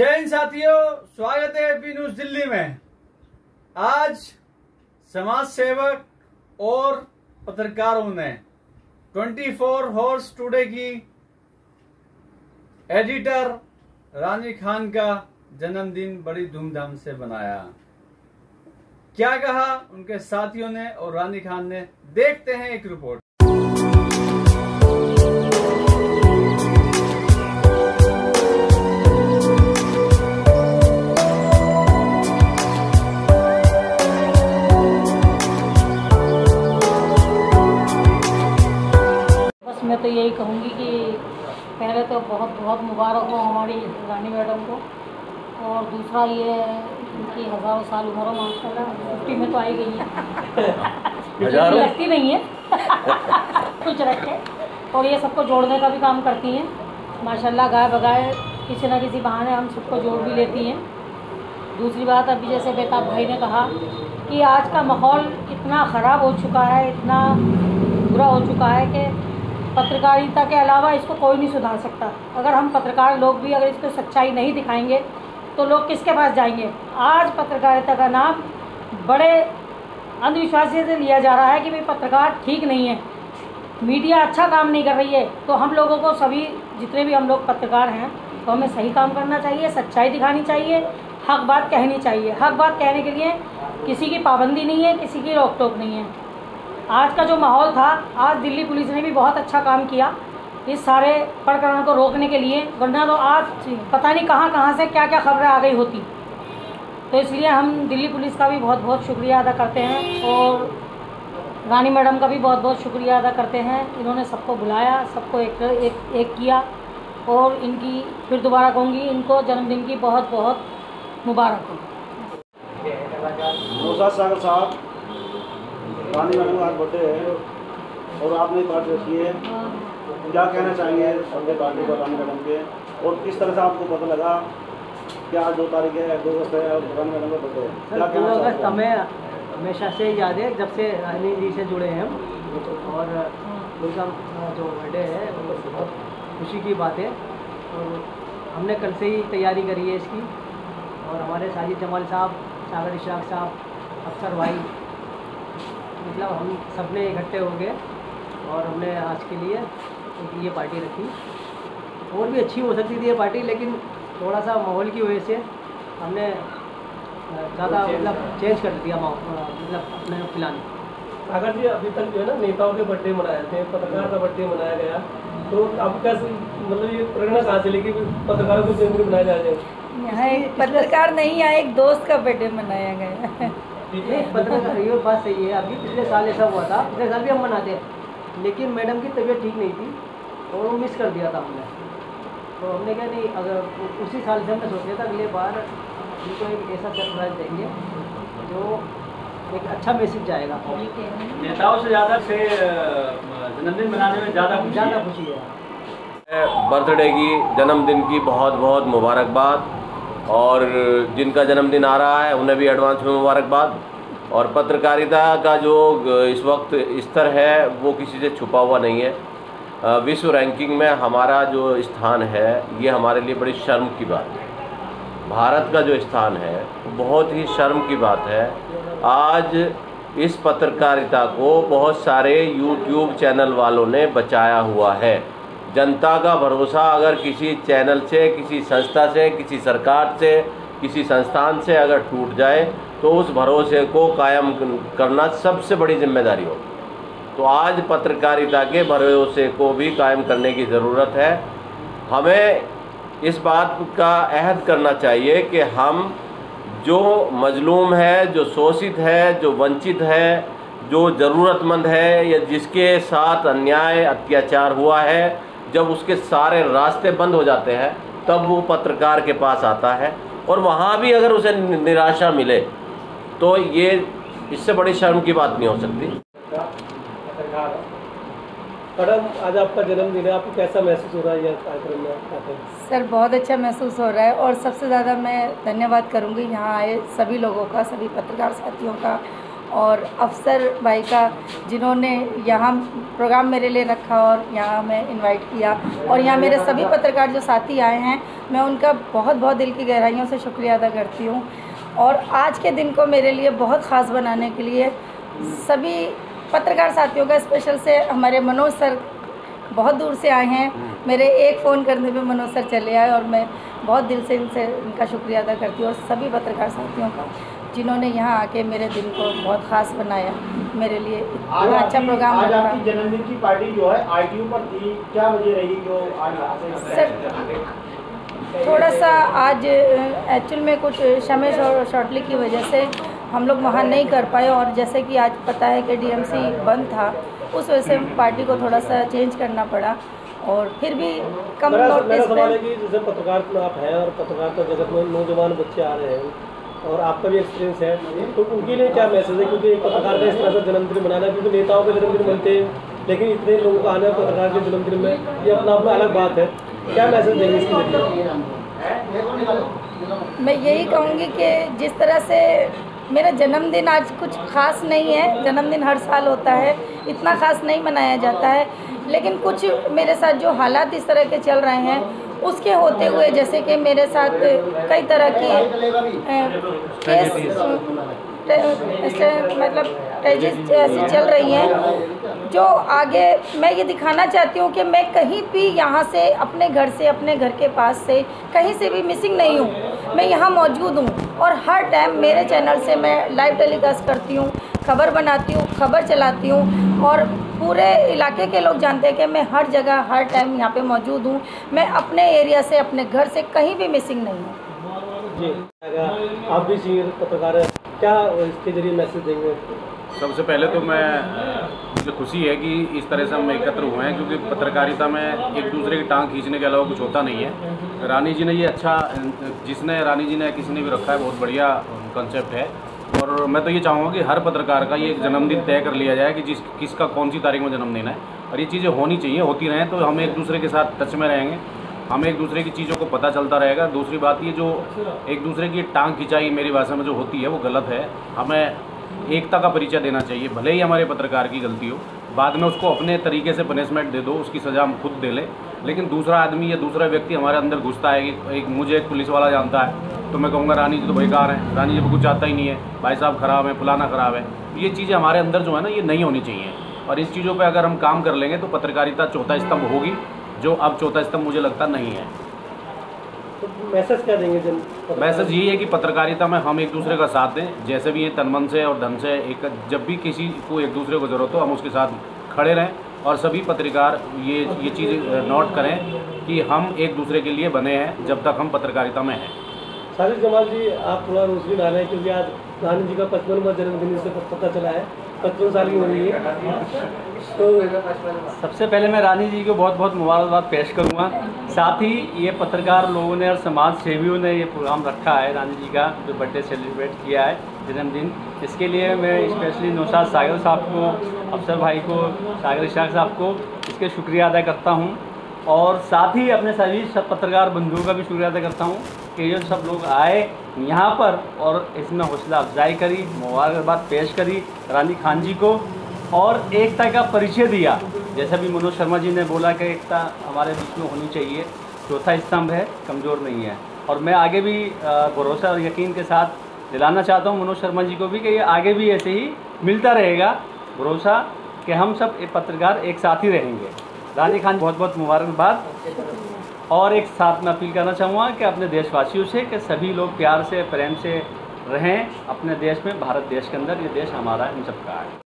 जय हिंद साथियों, स्वागत है एपी न्यूज दिल्ली में। आज समाज सेवक और पत्रकारों ने 24 हॉर्स टुडे की एडिटर रानी खान का जन्मदिन बड़ी धूमधाम से मनाया। क्या कहा उनके साथियों ने और रानी खान ने, देखते हैं एक रिपोर्ट। मैं तो यही कहूँगी कि पहले तो बहुत बहुत मुबारक हो हमारी रानी मैडम को, और दूसरा ये उनकी हज़ारों साल उम्र हो माशाल्लाह। 50 में तो आई गई है, लगती नहीं है कुछ रखे, और ये सबको जोड़ने का भी काम करती हैं माशाल्लाह। गाय बगाए किसी न किसी बहाने हम सबको जोड़ भी लेती हैं। दूसरी बात, अभी जैसे बेताब भाई ने कहा कि आज का माहौल इतना ख़राब हो चुका है, इतना बुरा हो चुका है कि पत्रकारिता के अलावा इसको कोई नहीं सुधार सकता। अगर हम पत्रकार लोग भी अगर इसको सच्चाई नहीं दिखाएंगे तो लोग किसके पास जाएंगे। आज पत्रकारिता का नाम बड़े अंधविश्वास से लिया जा रहा है कि भाई पत्रकार ठीक नहीं है, मीडिया अच्छा काम नहीं कर रही है। तो हम लोगों को सभी जितने भी हम लोग पत्रकार हैं तो हमें सही काम करना चाहिए, सच्चाई दिखानी चाहिए, हक बात कहनी चाहिए। हक बात कहने के लिए किसी की पाबंदी नहीं है, किसी की रोक टोक नहीं है। आज का जो माहौल था, आज दिल्ली पुलिस ने भी बहुत अच्छा काम किया इस सारे प्रकरण को रोकने के लिए, वरना तो आज पता नहीं कहाँ कहाँ से क्या क्या खबरें आ गई होती। तो इसलिए हम दिल्ली पुलिस का भी बहुत बहुत शुक्रिया अदा करते हैं, और रानी मैडम का भी बहुत बहुत शुक्रिया अदा करते हैं। इन्होंने सबको बुलाया, सबको एक किया, और इनकी फिर दोबारा कहूँगी, इनको जन्मदिन की बहुत बहुत मुबारक हो। साहब, रानी मैडम का आज बर्थडे है और आपने पार्टी रखी है, क्या कहना चाहेंगे अपने पार्टी को रानी मैडम के, और किस तरह से आपको पता लगा कि आज 2 तारीख है, 2 अगस्त है और रानी मैडम का बर्थडे है? क्या कहना चाहते हैं? 2 अगस्त हमें हमेशा से याद है, जब से रानी जी से जुड़े हैं हम, और उनका जो बर्थडे है वो बहुत खुशी की बात है। और हमने कल से ही तैयारी करी है इसकी, और हमारे साजिद जमाल साहब, सागर इशराक साहब, अफसर भाई, मतलब हम सब ने इकट्ठे हो गए और हमने आज के लिए ये पार्टी रखी। और भी अच्छी हो सकती थी ये पार्टी, लेकिन थोड़ा सा माहौल की वजह से हमने ज़्यादा मतलब चेंज कर दिया मतलब अपने प्लान। अगर जी अभी तक जो है ना नेताओं के बर्थडे मनाए थे, पत्रकार का बर्थडे मनाया गया, तो अब कैसे मतलब ये प्रेरणा कहाँ से लेके पत्रकारों को जन्मदिन मनाया जाए? यहाँ एक पत्रकार नहीं आया, एक दोस्त का बर्थडे मनाया गया। पत्रकार ये बात सही है। अभी पिछले साल ऐसा हुआ था, पिछले साल भी हम मनाते हैं, लेकिन मैडम की तबीयत ठीक नहीं थी और वो मिस कर दिया था हमने। तो हमने क्या नहीं, अगर उसी साल से हमने सोचा था अगले बार उनको एक ऐसा सरप्राइज देंगे जो एक अच्छा मैसेज जाएगा। नेताओं से ज़्यादा से जन्मदिन मनाने में ज़्यादा खुशी है। बर्थडे की, जन्मदिन की बहुत बहुत मुबारकबाद, और जिनका जन्मदिन आ रहा है उन्हें भी एडवांस में मुबारकबाद। और पत्रकारिता का जो इस वक्त स्तर है वो किसी से छुपा हुआ नहीं है। विश्व रैंकिंग में हमारा जो स्थान है ये हमारे लिए बड़ी शर्म की बात है। भारत का जो स्थान है वो बहुत ही शर्म की बात है। आज इस पत्रकारिता को बहुत सारे यूट्यूब चैनल वालों ने बचाया हुआ है। जनता का भरोसा अगर किसी चैनल से, किसी संस्था से, किसी सरकार से, किसी संस्थान से अगर टूट जाए तो उस भरोसे को कायम करना सबसे बड़ी जिम्मेदारी हो। तो आज पत्रकारिता के भरोसे को भी कायम करने की ज़रूरत है। हमें इस बात का अहद करना चाहिए कि हम जो मजलूम है, जो शोषित है, जो वंचित है, जो ज़रूरतमंद है, या जिसके साथ अन्याय अत्याचार हुआ है, जब उसके सारे रास्ते बंद हो जाते हैं तब वो पत्रकार के पास आता है, और वहाँ भी अगर उसे निराशा मिले तो ये इससे बड़ी शर्म की बात नहीं हो सकती। मैडम, आज आपका जन्मदिन है, आपको कैसा महसूस हो रहा है ये कार्यक्रम में आते हैं? सर बहुत अच्छा महसूस हो रहा है, और सबसे ज़्यादा मैं धन्यवाद करूंगी यहाँ आए सभी लोगों का, सभी पत्रकार साथियों का, और अफसर भाई का, जिन्होंने यहाँ प्रोग्राम मेरे लिए रखा और यहाँ मैं इनवाइट किया, और यहाँ मेरे सभी पत्रकार जो साथी आए हैं, मैं उनका बहुत बहुत दिल की गहराइयों से शुक्रिया अदा करती हूँ। और आज के दिन को मेरे लिए बहुत ख़ास बनाने के लिए सभी पत्रकार साथियों का, स्पेशल से हमारे मनोज सर बहुत दूर से आए हैं। मेरे एक फ़ोन करने पे मनोज सर चले आए, और मैं बहुत दिल से इनका शुक्रिया अदा करती हूँ। और सभी पत्रकार साथियों का, जिन्होंने यहाँ आके मेरे दिन को बहुत ख़ास बनाया, मेरे लिए इतना अच्छा प्रोग्राम आज रखा। आपकी जन्मदिन की पार्टी जो है ITU पर थी, क्या वजह रही जो आज सर थोड़ा सा आज एक्चुअल में कुछ समय शॉर्टली की वजह से हम लोग वहाँ नहीं कर पाए, और जैसे कि आज पता है कि DMC बंद था, उस वजह से पार्टी को थोड़ा सा चेंज करना पड़ा। और फिर भी कम नोटिस मेरा सवाल है पे, कि जैसे पत्रकार में आप हैं और पत्रकारिता जगत में नौजवान बच्चे आ रहे हैं और आपका भी एक्सपीरियंस है, तो उनके लिए क्या मैसेज है? क्योंकि एक पत्रकार का इस तरह से जन्मदिन मनाना, क्योंकि नेताओं के जन्मदिन बनते हैं, लेकिन इतने लोगों का आना पत्रकार के जन्मदिन में, ये अपना अलग बात है। क्या मैसेज देंगे इसके लिए? मैं यही कहूँगी कि जिस तरह से मेरा जन्मदिन आज कुछ ख़ास नहीं है, जन्मदिन हर साल होता है, इतना ख़ास नहीं मनाया जाता है, लेकिन कुछ मेरे साथ जो हालात इस तरह के चल रहे हैं, उसके होते हुए, जैसे कि मेरे साथ कई तरह की केस मतलब ट्रेजेडी ऐसी चल रही हैं, जो आगे मैं ये दिखाना चाहती हूँ कि मैं कहीं भी यहाँ से, अपने घर से, अपने घर के पास से कहीं से भी मिसिंग नहीं हूँ। मैं यहाँ मौजूद हूँ, और हर टाइम मेरे चैनल से मैं लाइव टेलीकास्ट करती हूँ, खबर बनाती हूँ, खबर चलाती हूँ, और पूरे इलाके के लोग जानते हैं कि मैं हर जगह हर टाइम यहाँ पे मौजूद हूँ। मैं अपने एरिया से, अपने घर से कहीं भी मिसिंग नहीं हूँ। जी, आप भी सीनियर पत्रकार हैं, क्या इसके जरिए मैसेज देंगे? सबसे पहले तो मुझे खुशी है कि इस तरह से हम एकत्र हुए हैं, क्योंकि पत्रकारिता में एक दूसरे की टांग खींचने के अलावा कुछ होता नहीं है। रानी जी ने ये अच्छा, रानी जी ने किसी ने भी रखा है, बहुत बढ़िया कंसेप्ट है। और मैं तो ये चाहूँगा कि हर पत्रकार का ये जन्मदिन तय कर लिया जाए कि किसका कौन सी तारीख में जन्मदिन है, और ये चीज़ें होनी चाहिए, होती रहें तो हम एक दूसरे के साथ टच में रहेंगे, हमें एक दूसरे की चीज़ों को पता चलता रहेगा। दूसरी बात ये, जो एक दूसरे की टांग खिंचाई मेरी भाषा में जो होती है वो गलत है। हमें एकता का परिचय देना चाहिए, भले ही हमारे पत्रकार की गलती हो, बाद में उसको अपने तरीके से पनिशमेंट दे दो, उसकी सज़ा हम खुद दे लें। लेकिन दूसरा आदमी या दूसरा व्यक्ति हमारे अंदर घुसता है कि मुझे एक पुलिस वाला जानता है, तो मैं कहूँगा रानी जी तो बेकार हैं, रानी जी को कुछ आता ही नहीं है, भाई साहब ख़राब है, फलाना ख़राब है। ये चीज़ें हमारे अंदर जो है ना, ये नहीं होनी चाहिए। और इस चीज़ों पर अगर हम काम कर लेंगे तो पत्रकारिता चौथा स्तंभ होगी, जो अब चौथा स्तंभ मुझे लगता नहीं है। तो मैसेज क्या देंगे? मैसेज यही है कि पत्रकारिता में हम एक दूसरे का साथ दें, जैसे भी ये तन मन से और धन से, जब भी किसी को एक दूसरे को ज़रूरत हो हम उसके साथ खड़े रहें। और सभी पत्रकार ये चीज़ नोट करें कि हम एक दूसरे के लिए बने हैं जब तक हम पत्रकारिता में हैं। साजिद जमाल जी, आप थोड़ा रोशनी डालें हैं, क्योंकि आज रानी जी का 55वां जन्मदिन से पता चला है, 55 साल की हो रही है। तो सबसे पहले मैं रानी जी को बहुत बहुत मुबारकबाद पेश करूंगा। साथ ही ये पत्रकार लोगों ने और समाज सेवियों ने ये प्रोग्राम रखा है, रानी जी का जो बर्थडे सेलिब्रेट किया है, जन्मदिन, इसके लिए मैं स्पेशली नौशाद सागर साहब को, अफसर भाई को, सागर इशाक साहब को इसके शुक्रिया अदा करता हूँ। और साथ ही अपने सभी सब पत्रकार बंधुओं का भी शुक्रिया अदा करता हूँ कि ये सब लोग आए यहाँ पर और इसमें हौसला अफजाई करी, मुबारकबाद पेश करी रानी खान जी को, और एकता का परिचय दिया। जैसा भी मनोज शर्मा जी ने बोला कि एकता हमारे बीच में होनी चाहिए, चौथा स्तंभ है, कमज़ोर नहीं है। और मैं आगे भी भरोसा और यकीन के साथ दिलाना चाहता हूँ मनोज शर्मा जी को भी कि ये आगे भी ऐसे ही मिलता रहेगा भरोसा कि हम सब एक पत्रकार एक साथ ही रहेंगे। रानी खान बहुत बहुत मुबारकबाद। और एक साथ मैं अपील करना चाहूँगा कि अपने देशवासियों से कि सभी लोग प्यार से, प्रेम से रहें अपने देश में, भारत देश के अंदर। ये देश हमारा है, हम सबका है।